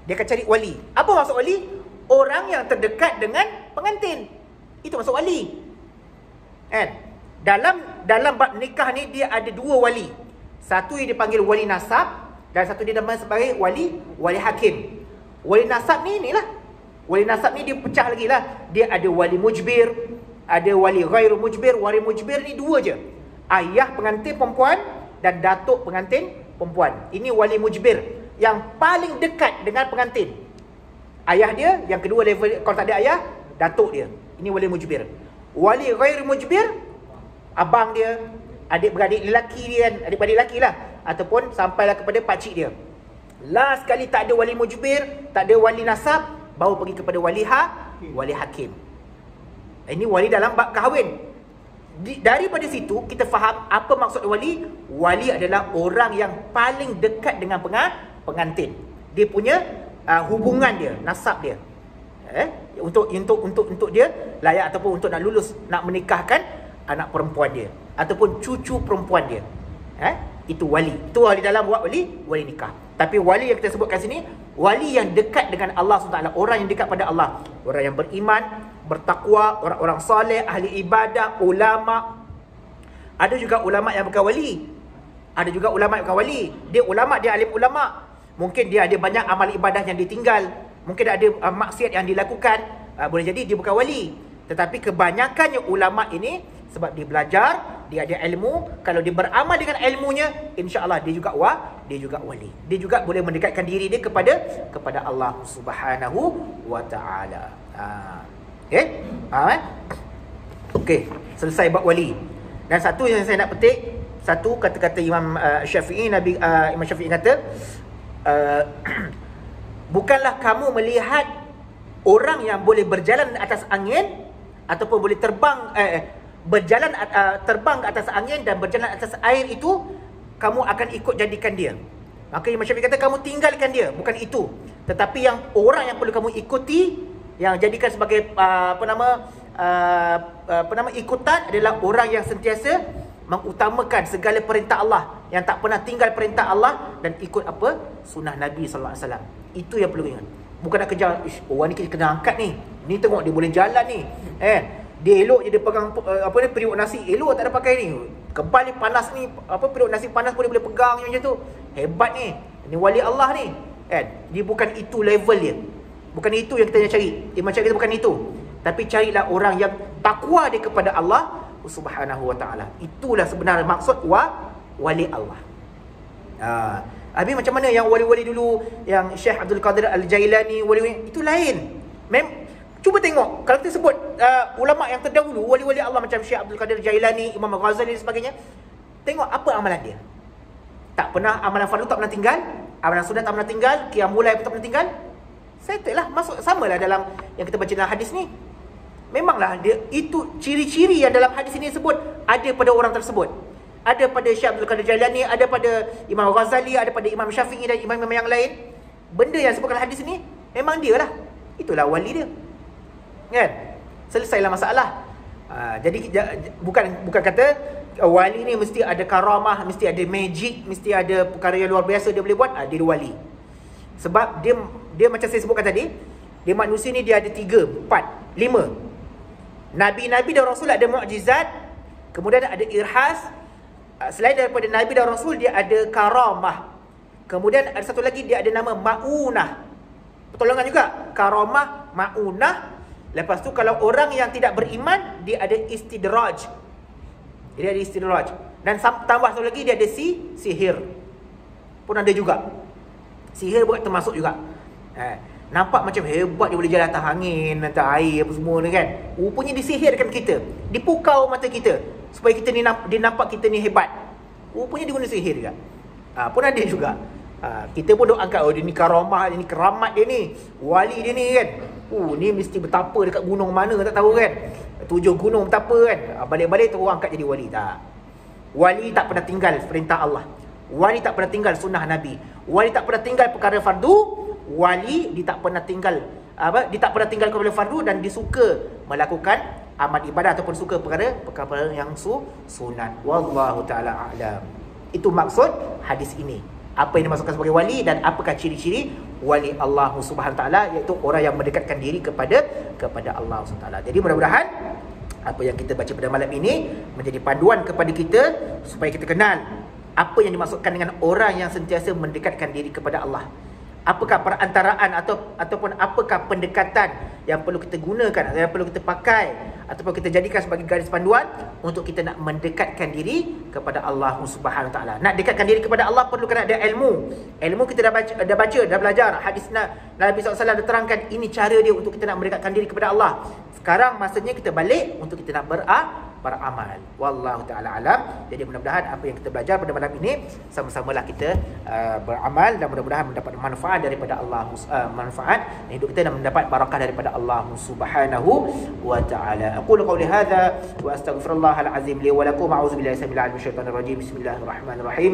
Dia akan cari wali. Apa maksud wali? Orang yang terdekat dengan pengantin. Itu maksud wali. Kan? Dalam bab nikah ni dia ada dua wali. Satu yang dipanggil wali nasab dan satu dia nama sebagai wali hakim. Wali nasab ni inilah. Wali nasab ni dia pecah lagi lah. Dia ada wali mujbir, ada wali ghairu mujbir. Wali mujbir ni dua je. Ayah pengantin perempuan dan datuk pengantin perempuan. Ini wali mujbir yang paling dekat dengan pengantin. Ayah dia, yang kedua level, kalau tak ada ayah, datuk dia. Ini wali mujbir. Wali ghairu mujbir, abang dia, adik-beradik lelaki dia, adik-beradik lelaki lah, ataupun sampailah kepada pakcik dia. Last sekali tak ada wali mujbir, tak ada wali nasab, baru pergi kepada wali hakim. Ini wali dalam bab kahwin. Daripada situ kita faham apa maksud wali. Wali adalah orang yang paling dekat dengan pengantin. Dia punya hubungan dia, nasab dia. Untuk dia layak ataupun untuk nak lulus, nak menikahkan anak perempuan dia ataupun cucu perempuan dia. Itu wali. Itu wali dalam wali nikah. Tapi wali yang kita sebutkan sini, wali yang dekat dengan Allah SWT, orang yang dekat pada Allah, orang yang beriman, bertakwa, orang-orang soleh, ahli ibadah, ulama. Ada juga ulama yang bukan wali. Ada juga ulama yang bukan wali. Dia ulama, dia alim ulama. Mungkin dia ada banyak amal ibadah yang ditinggal. Mungkin ada maksiat yang dilakukan. Boleh jadi dia bukan wali. Tetapi kebanyakannya ulama ini, sebab dia belajar, dia ada ilmu, kalau dia beramal dengan ilmunya, insya-Allah dia juga wali. Dia juga boleh mendekatkan diri dia kepada Allah Subhanahu wa taala. Okey, selesai bab wali. Dan satu yang saya nak petik, satu kata-kata Imam Syafi'i, Imam Syafi'i kata, bukanlah kamu melihat orang yang boleh berjalan atas angin ataupun boleh terbang terbang ke atas angin dan berjalan atas air itu, kamu akan ikut jadikan dia. Maka Imam Syafi'i kata kamu tinggalkan dia, bukan itu. Tetapi yang orang yang perlu kamu ikuti, yang jadikan sebagai ikutan adalah orang yang sentiasa mengutamakan segala perintah Allah, yang tak pernah tinggal perintah Allah dan ikut apa? Sunnah Nabi sallallahu alaihi wasallam. Itu yang perlu ingat. Bukan nak kejar, orang ni kita kena angkat ni. Ni tengok dia boleh jalan ni. Dia elok je dia pegang periuk nasi, elok tak ada pakai ni. Kebal ni panas ni, periuk nasi panas pun dia boleh pegang macam tu. Hebat ni. Ini wali Allah ni. Dia bukan itu level dia. Bukan itu yang kita nak cari. Imam Syafi'i kata bukan itu. Tapi carilah orang yang takwa dia kepada Allah Subhanahu wa taala. Itulah sebenarnya maksud wali Allah. Habis macam mana yang wali-wali dulu, yang Syekh Abdul Qadir Al-Jailani, wali-wali itu lain. Cuba tengok, kalau kita sebut ulama yang terdahulu, wali-wali Allah macam Syekh Abdul Qadir Jailani, Imam Ghazali dan sebagainya, tengok apa amalan dia. Tak pernah, amalan fardu tak pernah tinggal, amalan sunat tak pernah tinggal, qiyamul lail pun tak pernah tinggal. Settle lah, masuk samalah dalam yang kita baca dalam hadis ni. Memanglah dia, itu ciri-ciri yang dalam hadis ini sebut ada pada orang tersebut. Ada pada Syekh Abdul Qadir Jailani, ada pada Imam Ghazali, ada pada Imam Syafi'i dan imam-imam yang lain. Benda yang disebutkan dalam hadis ini memang dia lah. Itulah wali dia. Kan? Selesailah masalah. Jadi bukan kata wali ni mesti ada karamah, mesti ada magic, mesti ada perkara yang luar biasa dia boleh buat, dia wali. Sebab dia macam saya sebutkan tadi, dia manusia ni dia ada 3, 4, 5. Nabi-nabi dan rasul ada mukjizat, kemudian ada irhas. Selain daripada nabi dan rasul, dia ada karamah. Kemudian ada satu lagi, dia ada nama maunah, pertolongan juga. Karamah, maunah. Lepas tu kalau orang yang tidak beriman, dia ada istidraj. Dia ada istidraj. Dan tambah satu lagi, dia ada sihir. Pun ada juga. Sihir bukan termasuk juga. Nampak macam hebat, dia boleh jalan atas angin, atas air, apa semua ni kan. Rupanya disihirkan kita, dipukau mata kita, supaya kita ni dia nampak kita ni hebat. rupanya dia guna sihir juga. Pun ada juga. Kita pun duk angkat, oh dia ni karamah, dia ni keramat dia ni, wali dia ni kan. Ni mesti bertapa dekat gunung mana tak tahu kan. 7 gunung bertapa kan. Balik-balik tu orang angkat jadi wali. Tak. Wali tak pernah tinggal perintah Allah. Wali tak pernah tinggal sunnah Nabi. Wali tak pernah tinggal perkara fardu. Wali dia tak pernah tinggal dia tak pernah tinggal kepada fardu, dan dia suka melakukan amal ibadah ataupun suka perkara yang sunat. Wallahu taala a'lam. Itu maksud hadis ini. Apa yang dimaksudkan sebagai wali dan apakah ciri-ciri wali Allah Subhanahu taala, iaitu orang yang mendekatkan diri kepada Allah Subhanahu taala. Jadi mudah-mudahan apa yang kita baca pada malam ini menjadi panduan kepada kita supaya kita kenal apa yang dimaksudkan dengan orang yang sentiasa mendekatkan diri kepada Allah. Apakah perantaraan ataupun apakah pendekatan yang perlu kita gunakan, yang perlu kita pakai ataupun kita jadikan sebagai garis panduan untuk kita nak mendekatkan diri kepada Allah Subhanahu taala. Nak dekatkan diri kepada Allah perlu kena ada ilmu. Ilmu kita dah baca, dah belajar. Hadis Nabi SAW dah terangkan ini cara dia untuk kita nak mendekatkan diri kepada Allah. Sekarang masanya kita balik untuk kita nak beramal. Wallahu taala alam. Jadi mudah-mudahan apa yang kita belajar pada malam ini sama-samalah kita beramal dan mudah-mudahan mendapat manfaat daripada Allah, manfaat hidup kita dan mendapat barakah daripada Allah Subhanahu wa taala. Aqulu qawli hadza wa astaghfirullahal azim li wa lakum. A'udzubillahi minasyaitonir syaitanir rajim. Bismillahirrahmanirrahim.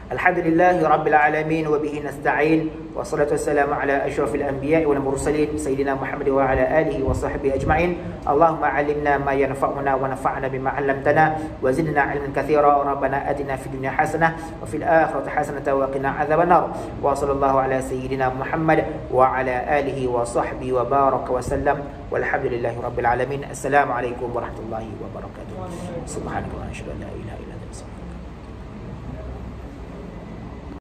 Alhamdulillahi rabbil alamin wa bihi nasta'in wa salatu wassalamu ala asyrafil anbiya'i wal mursalin sayyidina Muhammad wa ala alihi wa sahbihi ajma'in. Allahumma 'allimna ma yanfa'una wa nafa'na bima 'allamtana wa zidna 'ilman katsira. Rabbana atina fid dunya hasanah wa fil akhirati hasanah wa qina adzabannar. Wa sallallahu ala sayyidina Muhammad wa ala alihi wa sahbihi wa baraka wa sallam. Walhamdulillahi rabbil alamin. Assalamualaikum warahmatullahi wabarakatuh. Subhanallah, asyhadu an la ilaha illa